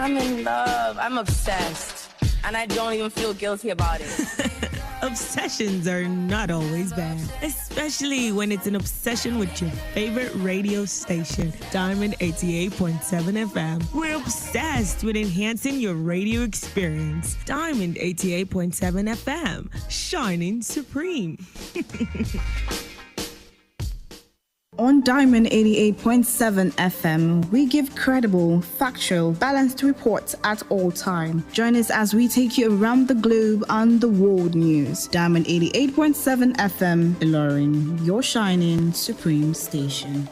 I'm in love. I'm obsessed. And I don't even feel guilty about it. Obsessions are not always bad, especially when it's an obsession with your favorite radio station, Diamond 88.7 FM. We're obsessed with enhancing your radio experience. Diamond 88.7 FM, shining supreme. On Diamond 88.7 FM, we give credible, factual, balanced reports at all time. Join us as we take you around the globe on the world news. Diamond 88.7 FM, Ilorin, your shining supreme station.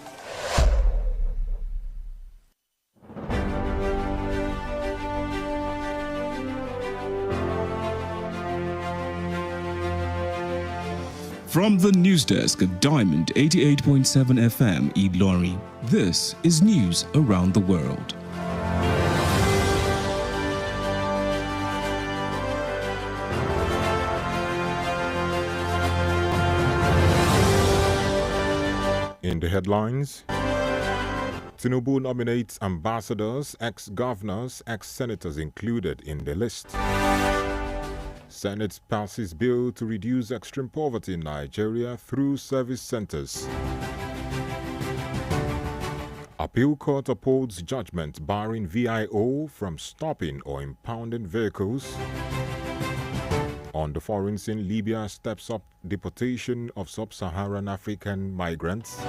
From the news desk at Diamond 88.7 FM, Ilorin, this is news around the world. In the headlines, Tinubu nominates ambassadors, ex-governors, ex-senators included in the list. Senate passes bill to reduce extreme poverty in Nigeria through service centers. Appeal court upholds judgment barring VIO from stopping or impounding vehicles. On the foreign scene, Libya steps up deportation of sub-Saharan African migrants.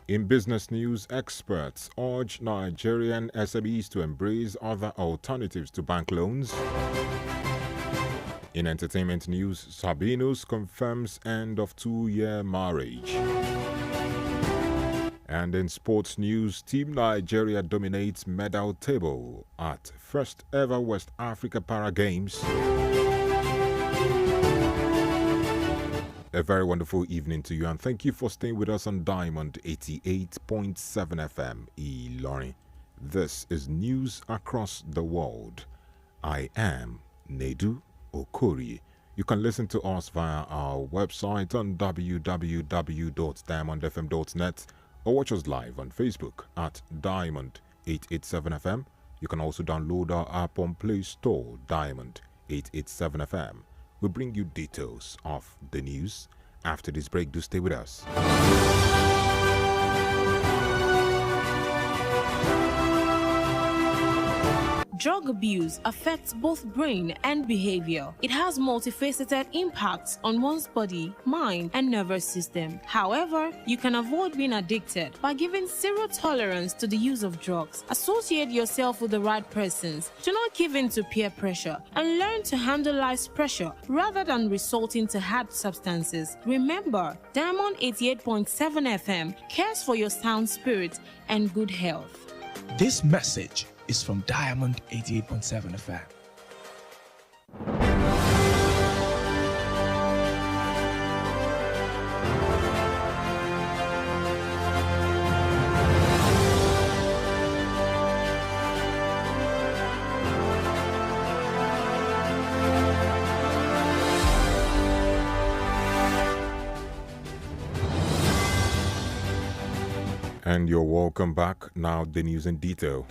In business news, experts urge Nigerian SMEs to embrace other alternatives to bank loans. In entertainment news, Sabinus confirms end of 2-year marriage. And in sports news, Team Nigeria dominates medal table at first ever West Africa Para Games. A very wonderful evening to you, and thank you for staying with us on Diamond 88.7 FM, Ilorin. This is news across the world. I am NEDU OKORIE. You can listen to us via our website on www.diamondfm.net or watch us live on Facebook at Diamond 887 FM. You can also download our app on Play Store, Diamond 887 FM. We bring you details of the news. After this break, do stay with us. Drug abuse affects both brain and behavior. It has multifaceted impacts on one's body, mind, and nervous system. However, you can avoid being addicted by giving zero tolerance to the use of drugs. Associate yourself with the right persons. Do not give in to peer pressure and learn to handle life's pressure rather than resorting to hard substances. Remember, Diamond 88.7 FM cares for your sound spirit and good health. This message is from Diamond 88.7 FM. And you're welcome back. Now the news in detail.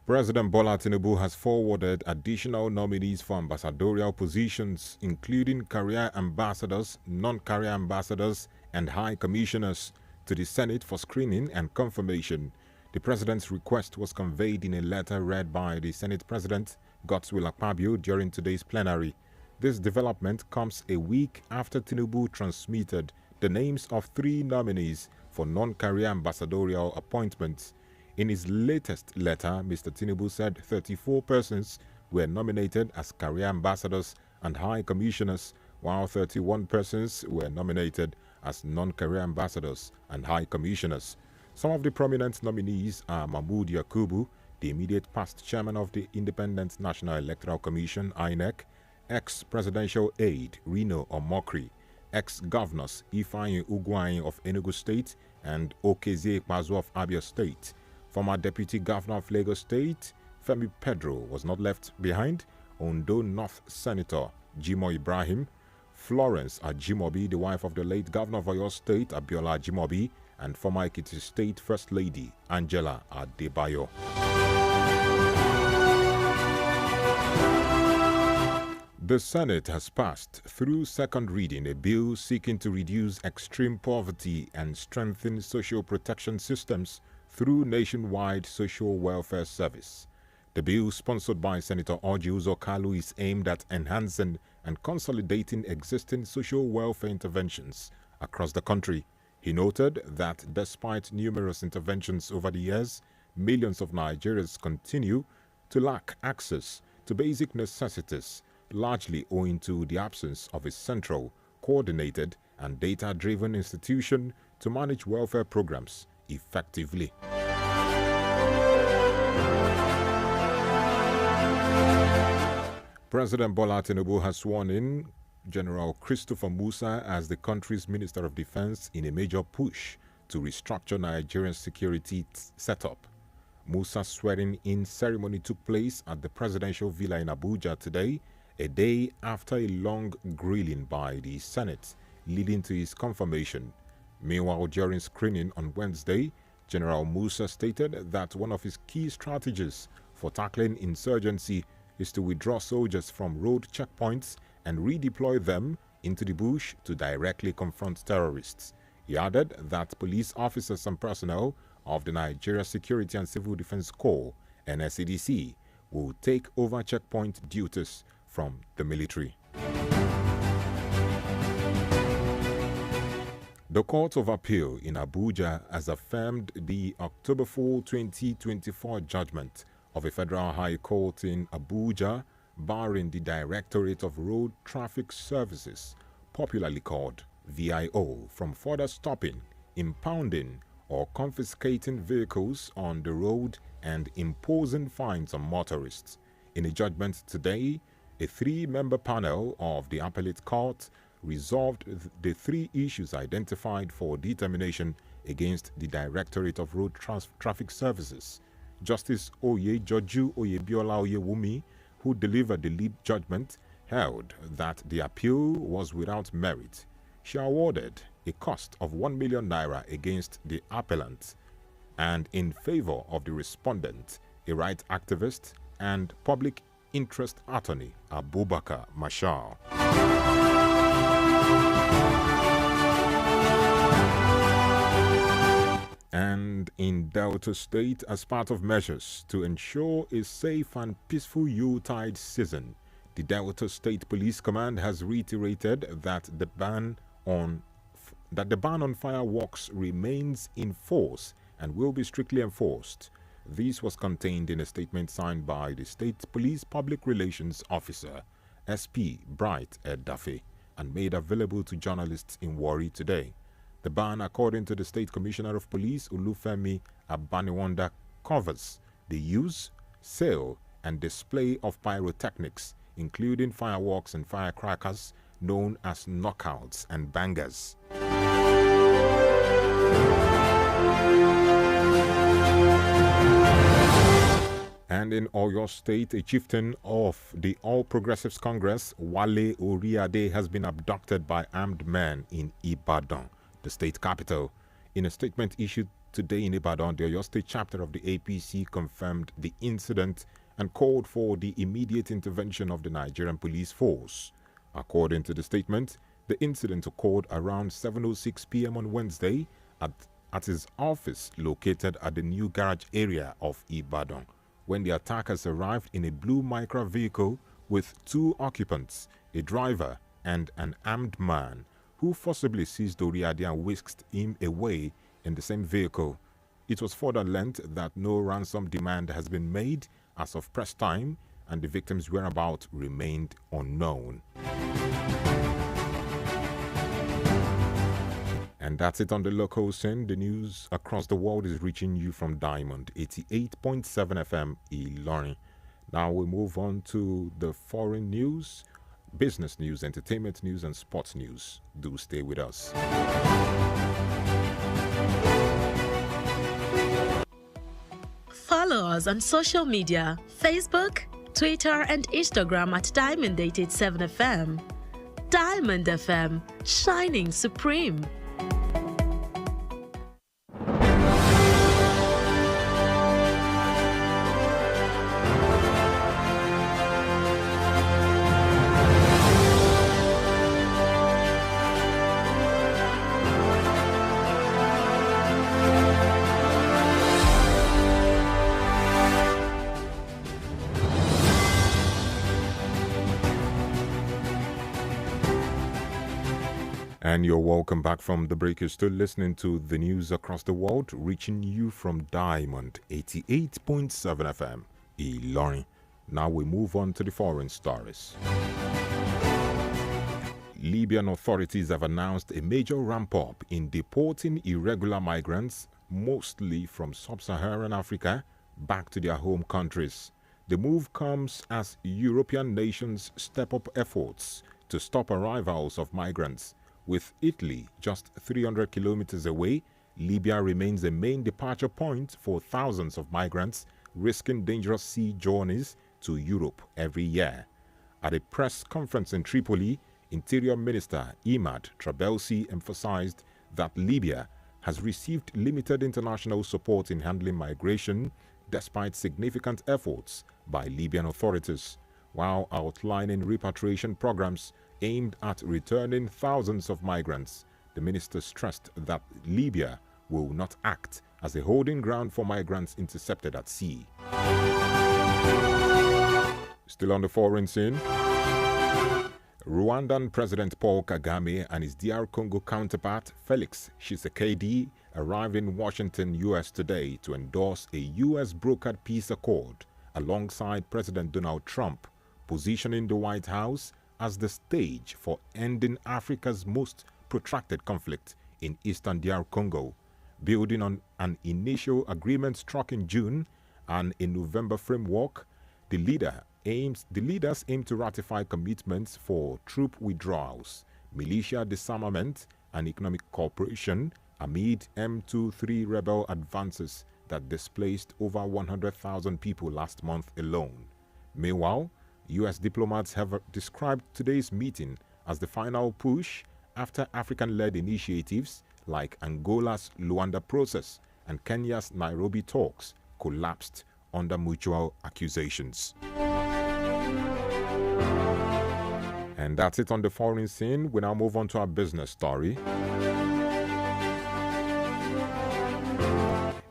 President Bola Tinubu has forwarded additional nominees for ambassadorial positions, including career ambassadors, non-career ambassadors, and high commissioners, to the Senate for screening and confirmation. The president's request was conveyed in a letter read by the Senate President, Godswill Akpabio, during today's plenary. This development comes a week after Tinubu transmitted the names of 3 nominees for non-career ambassadorial appointments. In his latest letter, Mr. Tinubu said 34 persons were nominated as career ambassadors and high commissioners, while 31 persons were nominated as non-career ambassadors and high commissioners. Some of the prominent nominees are Mahmood Yakubu, the immediate past chairman of the Independent National Electoral Commission, INEC, ex-presidential aide Rino Omokri, ex-governors Ifeanyi Ugwuanyi of Enugu State and Okezie Ikpeazu of Abia State. Former Deputy Governor of Lagos State, Femi Pedro, was not left behind. Ondo North Senator Jimo Ibrahim, Florence Ajimobi, the wife of the late Governor of Oyo State, Abiola Ajimobi, and former Ekiti State First Lady Angela Adebayo. The Senate has passed through second reading a bill seeking to reduce extreme poverty and strengthen social protection systems through nationwide social welfare service. The bill, sponsored by Senator Orji Uzor Kalu, is aimed at enhancing and consolidating existing social welfare interventions across the country. He noted that despite numerous interventions over the years, millions of Nigerians continue to lack access to basic necessities, largely owing to the absence of a central, coordinated, and data-driven institution to manage welfare programs effectively. President Bola Tinubu has sworn in General Christopher Musa as the country's Minister of Defense in a major push to restructure Nigeria's security setup. Musa's swearing-in ceremony took place at the presidential villa in Abuja today, a day after a long grilling by the Senate, leading to his confirmation. Meanwhile, during screening on Wednesday, General Musa stated that one of his key strategies for tackling insurgency is to withdraw soldiers from road checkpoints and redeploy them into the bush to directly confront terrorists. He added that police officers and personnel of the Nigeria Security and Civil Defense Corps, NSCDC, will take over checkpoint duties from the military. The Court of Appeal in Abuja has affirmed the October 4, 2024 judgment of a federal high court in Abuja barring the Directorate of Road Traffic Services, popularly called VIO, from further stopping, impounding, or confiscating vehicles on the road and imposing fines on motorists. In a judgment today, a three-member panel of the appellate court resolved the three issues identified for determination against the Directorate of Road Traffic Services. Justice Oyejoju Oyebiola Oyewumi, who delivered the lead judgment, held that the appeal was without merit. She awarded a cost of 1 million naira against the appellant and in favor of the respondent, a right activist and public interest attorney Abubakar Mashal. And in Delta State, as part of measures to ensure a safe and peaceful Yuletide season, the Delta State Police Command has reiterated that the ban on fireworks remains in force and will be strictly enforced. This was contained in a statement signed by the State Police Public Relations Officer, SP Bright Edafe, and made available to journalists in Warri today. The ban, according to the State Commissioner of Police, Olufemi Abaniwanda, covers the use, sale, and display of pyrotechnics, including fireworks and firecrackers, known as knockouts and bangers. And in Oyo State, a chieftain of the All Progressives Congress, Wale Oriade, has been abducted by armed men in Ibadan, the state capital. In a statement issued today in Ibadan, the Oyo State chapter of the APC confirmed the incident and called for the immediate intervention of the Nigerian police force. According to the statement, the incident occurred around 7:06 p.m. on Wednesday at his office located at the new garage area of Ibadan, when the attackers arrived in a blue micro vehicle with two occupants, a driver and an armed man, who forcibly seized Oriade and whisked him away in the same vehicle. It was further learnt that no ransom demand has been made as of press time, and the victim's whereabouts remained unknown. And that's it on the local scene. The news across the world is reaching you from Diamond 88.7 FM Ilorin. Now we move on to the foreign news, business news, entertainment news, and sports news. Do stay with us. Follow us on social media, Facebook, Twitter, and Instagram at Diamond 87 FM. Diamond FM, shining supreme. And you're welcome back from the break. You're still listening to the news across the world, reaching you from Diamond 88.7 FM, Ilorin. Now we move on to the foreign stories. Libyan authorities have announced a major ramp-up in deporting irregular migrants, mostly from sub-Saharan Africa, back to their home countries. The move comes as European nations step up efforts to stop arrivals of migrants. With Italy just 300 kilometers away, Libya remains the main departure point for thousands of migrants risking dangerous sea journeys to Europe every year. At a press conference in Tripoli, Interior Minister Imad Trabelsi emphasized that Libya has received limited international support in handling migration despite significant efforts by Libyan authorities, while outlining repatriation programs aimed at returning thousands of migrants. The minister stressed that Libya will not act as a holding ground for migrants intercepted at sea. Still on the foreign scene, Rwandan President Paul Kagame and his DR Congo counterpart Felix Tshisekedi arrived in Washington, U.S. today to endorse a U.S.-brokered peace accord alongside President Donald Trump, positioning the White House as the stage for ending Africa's most protracted conflict in eastern DR Congo, building on an initial agreement struck in June and a November framework. The leaders aim to ratify commitments for troop withdrawals, militia disarmament, and economic cooperation amid M23 rebel advances that displaced over 100,000 people last month alone. Meanwhile, U.S. diplomats have described today's meeting as the final push after African-led initiatives like Angola's Luanda process and Kenya's Nairobi talks collapsed under mutual accusations. And that's it on the foreign scene. We now move on to our business story.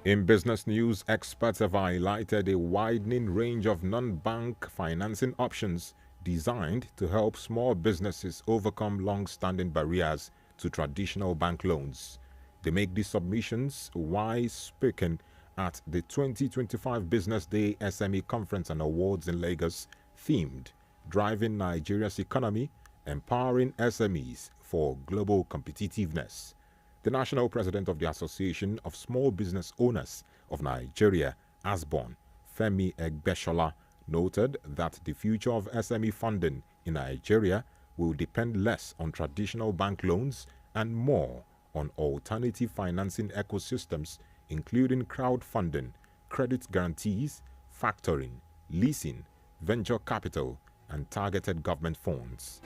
In business news, experts have highlighted a widening range of non-bank financing options designed to help small businesses overcome long-standing barriers to traditional bank loans. They make these submissions while speaking at the 2025 Business Day SME Conference and Awards in Lagos, themed Driving Nigeria's Economy, Empowering SMEs for Global Competitiveness. The national president of the Association of Small Business Owners of Nigeria, ASBON, Femi Egbeshola, noted that the future of SME funding in Nigeria will depend less on traditional bank loans and more on alternative financing ecosystems, including crowdfunding, credit guarantees, factoring, leasing, venture capital, and targeted government funds.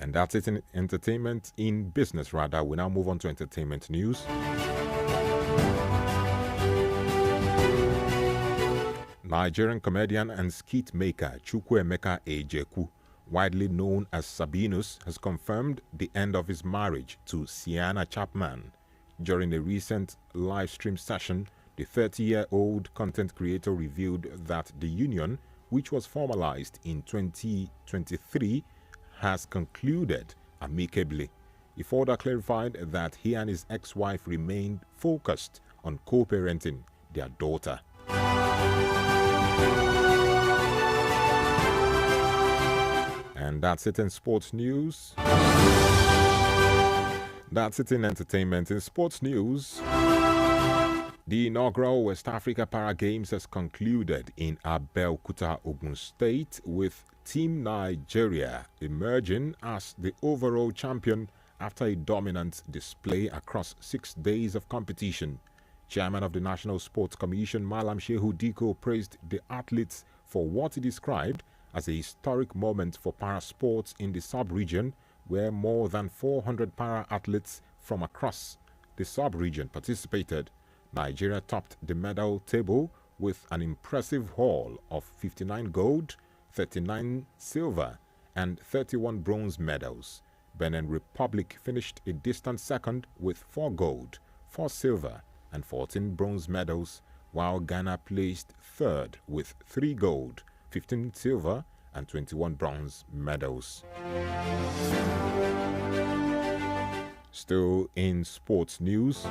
And that's it in entertainment. In business, rather, we now move on to entertainment news. Nigerian comedian and skit maker Chukwuemeka Ejeku, widely known as Sabinus, has confirmed the end of his marriage to Sienna Chapman. During a recent live stream session, the 30-year-old content creator revealed that the union, which was formalized in 2023, has concluded amicably. He further clarified that he and his ex-wife remained focused on co-parenting their daughter. And that's it in sports news. That's it in entertainment. In sports news, the inaugural West Africa Para Games has concluded in Abeokuta, Ogun State, with Team Nigeria emerging as the overall champion after a dominant display across 6 days of competition. Chairman of the National Sports Commission, Malam Shehu Diko, praised the athletes for what he described as a historic moment for para-sports in the sub-region, where more than 400 para-athletes from across the sub-region participated. Nigeria topped the medal table with an impressive haul of 59 gold, 39 silver, and 31 bronze medals. Benin Republic finished a distant second with 4 gold, 4 silver, and 14 bronze medals, while Ghana placed third with 3 gold, 15 silver, and 21 bronze medals. Still in sports news,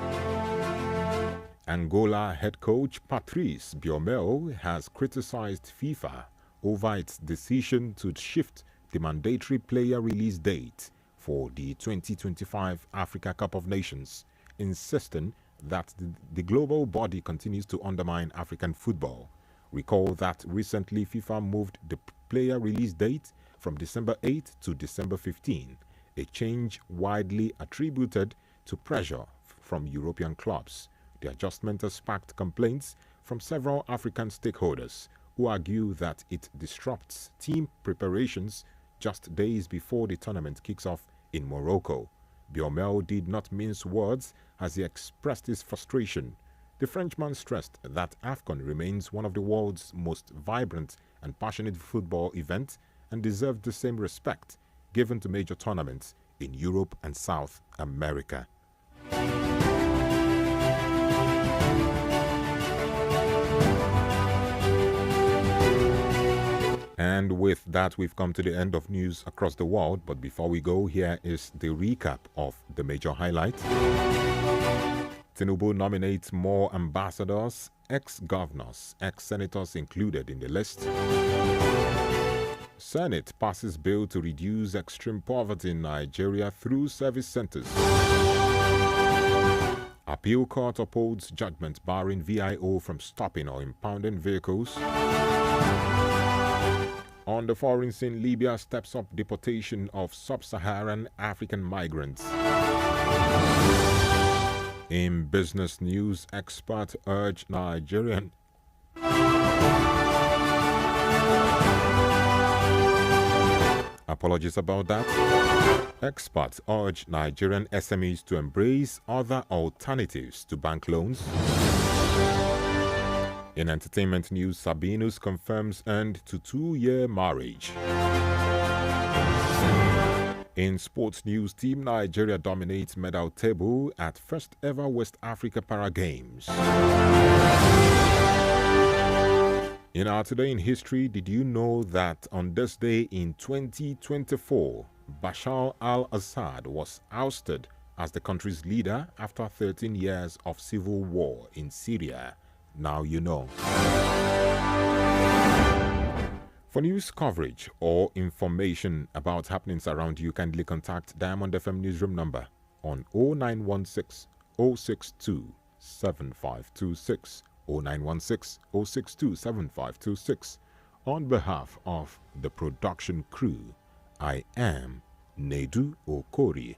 Angola head coach Patrice Biomel has criticized FIFA over its decision to shift the mandatory player release date for the 2025 Africa Cup of Nations, insisting that the global body continues to undermine African football. Recall that recently FIFA moved the player release date from December 8 to December 15, a change widely attributed to pressure from European clubs. The adjustment has sparked complaints from several African stakeholders who argue that it disrupts team preparations just days before the tournament kicks off in Morocco. Biomel did not mince words as he expressed his frustration. The Frenchman stressed that AFCON remains one of the world's most vibrant and passionate football events and deserves the same respect given to major tournaments in Europe and South America. And with that, we've come to the end of news across the world. But before we go, here is the recap of the major highlights. Tinubu nominates more ambassadors, ex-governors, ex-senators included in the list. Senate passes bill to reduce extreme poverty in Nigeria through service centers. Appeal court upholds judgment barring VIO from stopping or impounding vehicles. On the foreign scene, Libya steps up deportation of sub-Saharan African migrants. In business news, experts urge Nigerian apologies about that. Experts urge Nigerian SMEs to embrace other alternatives to bank loans. In entertainment news, Sabinus confirms end to 2-year marriage. In sports news, Team Nigeria dominates medal table at first ever West Africa Para Games. In our Today in History, did you know that on this day in 2024, Bashar al-Assad was ousted as the country's leader after 13 years of civil war in Syria? Now you know. For news coverage or information about happenings around you, kindly contact Diamond FM newsroom number on 0916 062 7526 0916 062 7526. On behalf of the production crew, I am NEDU OKORIE.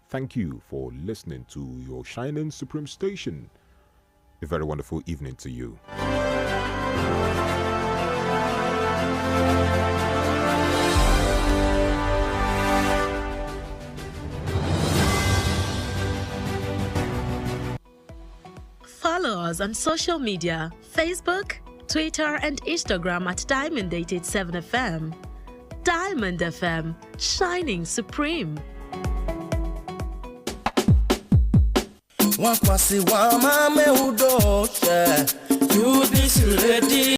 Thank you for listening to your shining supreme station. A very wonderful evening to you. Follow us on social media, Facebook, Twitter and Instagram at Diamond887FM. Diamond FM, shining supreme. Wakwasi wa mame udo